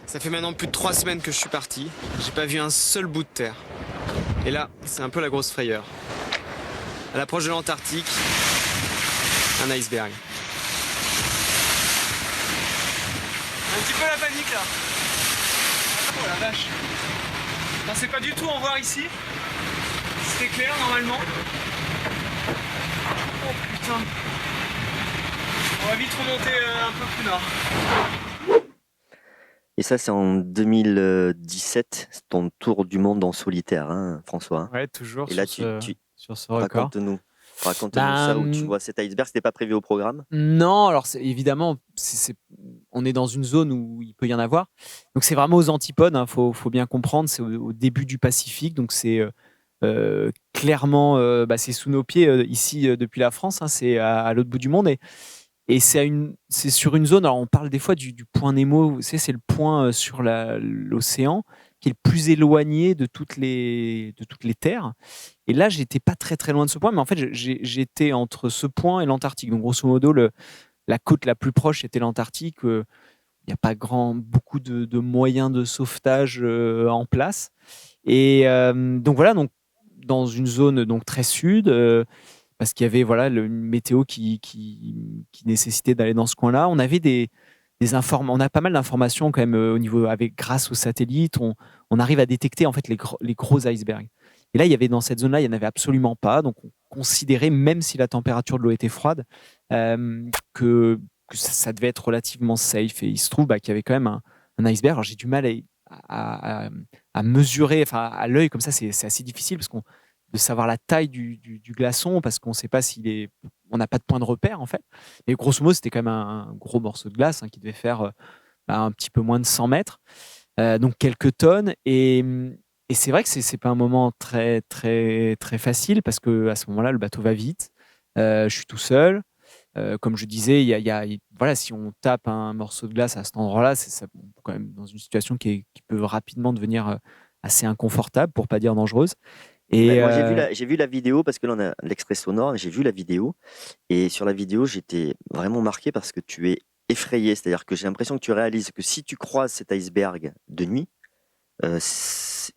Ça fait maintenant plus de 3 semaines que je suis parti. J'ai pas vu un seul bout de terre. Et là, c'est un peu la grosse frayeur. À l'approche de l'Antarctique, un iceberg. Un petit peu la panique là. Oh la vache. Je pensais pas du tout en voir ici. C'était clair normalement. Oh putain. On va vite remonter un peu plus nord. Et ça, c'est en 2017, c'est ton tour du monde en solitaire, hein, François. Ouais, toujours Et là, sur ce record. raconte-nous ça où tu Ben, vois cet iceberg, c'était pas prévu au programme? non, alors évidemment, on est dans une zone où il peut y en avoir. Donc c'est vraiment aux antipodes, hein, faut bien comprendre, c'est au début du Pacifique, donc c'est clairement, c'est sous nos pieds ici depuis la France, hein, c'est à l'autre bout du monde et c'est sur une zone. Alors on parle des fois du point Nemo, vous savez, c'est le point sur l'océan qui est le plus éloigné de toutes les terres. Et là, j'étais pas très très loin de ce point, mais en fait, j'étais entre ce point et l'Antarctique. Donc grosso modo, la côte la plus proche était l'Antarctique. Il n'y a pas beaucoup de moyens de sauvetage en place. Et donc voilà, donc dans une zone donc très sud, parce qu'il y avait voilà une météo qui nécessitait d'aller dans ce coin-là. On avait on a pas mal d'informations quand même au niveau grâce aux satellites. On arrive à détecter en fait les gros icebergs. Et là, il y avait dans cette zone-là, il n'y en avait absolument pas. Donc on considérait, même si la température de l'eau était froide, que ça devait être relativement safe. Et il se trouve qu'il y avait quand même un iceberg. Alors j'ai du mal à mesurer, enfin à l'œil comme ça, c'est assez difficile de savoir la taille du glaçon parce qu'on ne sait pas on n'a pas de point de repère en fait. Mais grosso modo, c'était quand même un gros morceau de glace qui devait faire un petit peu moins de 100 mètres, donc quelques tonnes. Et c'est vrai que c'est pas un moment très très très facile parce que à ce moment-là, le bateau va vite. Je suis tout seul. Comme je disais, voilà, si on tape un morceau de glace à cet endroit-là, c'est ça, quand même dans une situation qui peut rapidement devenir assez inconfortable, pour pas dire dangereuse. Mais Et moi, j'ai vu la vidéo parce que là, on a l'extrait sonore, et j'ai vu la vidéo. Et sur la vidéo, j'étais vraiment marqué parce que tu es effrayé. C'est-à-dire que j'ai l'impression que tu réalises que si tu croises cet iceberg de nuit,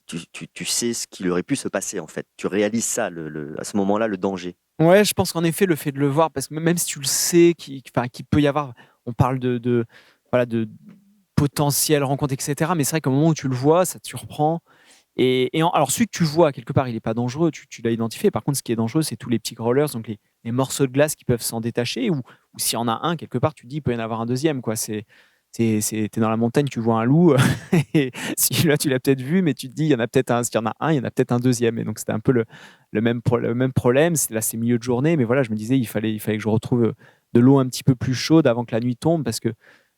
tu sais ce qu'il aurait pu se passer en fait. Tu réalises ça, à ce moment-là, le danger. ouais, je pense qu'en effet, le fait de le voir, parce que même si tu le sais, qu'il peut y avoir, on parle voilà, de potentielles rencontres, etc. Mais c'est vrai qu'au moment où tu le vois, ça te surprend. Alors, celui que tu vois, quelque part, il n'est pas dangereux, tu l'as identifié. Par contre, ce qui est dangereux, c'est tous les petits rollers, donc les morceaux de glace qui peuvent s'en détacher, ou s'il y en a un, quelque part, tu te dis, il peut y en avoir un deuxième, quoi. T'es dans la montagne, tu vois un loup, et celui-là, tu l'as peut-être vu, mais tu te dis, il y en a peut-être un, s'il y en a un, il y en a peut-être un deuxième. Et donc, c'était un peu le même problème. Là, c'est milieu de journée, mais voilà, je me disais, il fallait que je retrouve de l'eau un petit peu plus chaude avant que la nuit tombe, parce que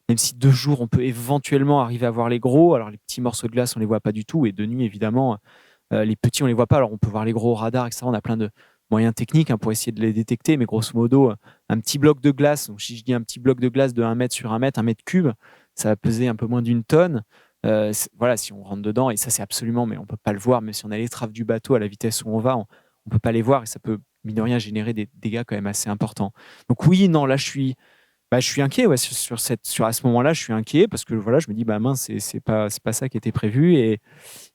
même si 2 jours, on peut éventuellement arriver à voir les gros. Alors, les petits morceaux de glace, on les voit pas du tout. Et de nuit, évidemment, les petits, on les voit pas. Alors, on peut voir les gros au radar, etc. On a plein de moyens techniques pour essayer de les détecter. Mais grosso modo, un petit bloc de glace, donc si je dis un petit bloc de glace de 1 mètre sur 1 mètre, 1 mètre cube, ça va peser un peu moins d'une tonne. Voilà, si on rentre dedans, et ça, c'est absolument, mais on peut pas le voir. Mais si on a l'étrave du bateau à la vitesse où on va, on peut pas les voir. Et ça peut, mine de rien, générer des dégâts quand même assez importants. Donc, oui, non, là, je suis inquiet, ouais, à ce moment-là, je suis inquiet parce que voilà, je me dis, bah mince, c'est pas ça qui était prévu, et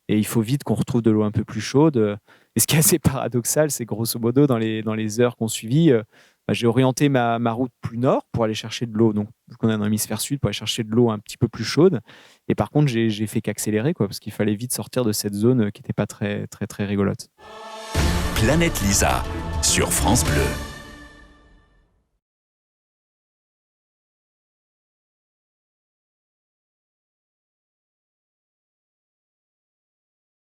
il faut vite qu'on retrouve de l'eau un peu plus chaude. Et ce qui est assez paradoxal, c'est grosso modo, dans les heures qu'on suivit, j'ai orienté ma route plus nord pour aller chercher de l'eau. Donc, vu qu'on est dans l'hémisphère sud, pour aller chercher de l'eau un petit peu plus chaude. Et par contre, j'ai fait qu'accélérer, quoi, parce qu'il fallait vite sortir de cette zone qui n'était pas très, très, très rigolote. Planète Lisa sur France Bleu.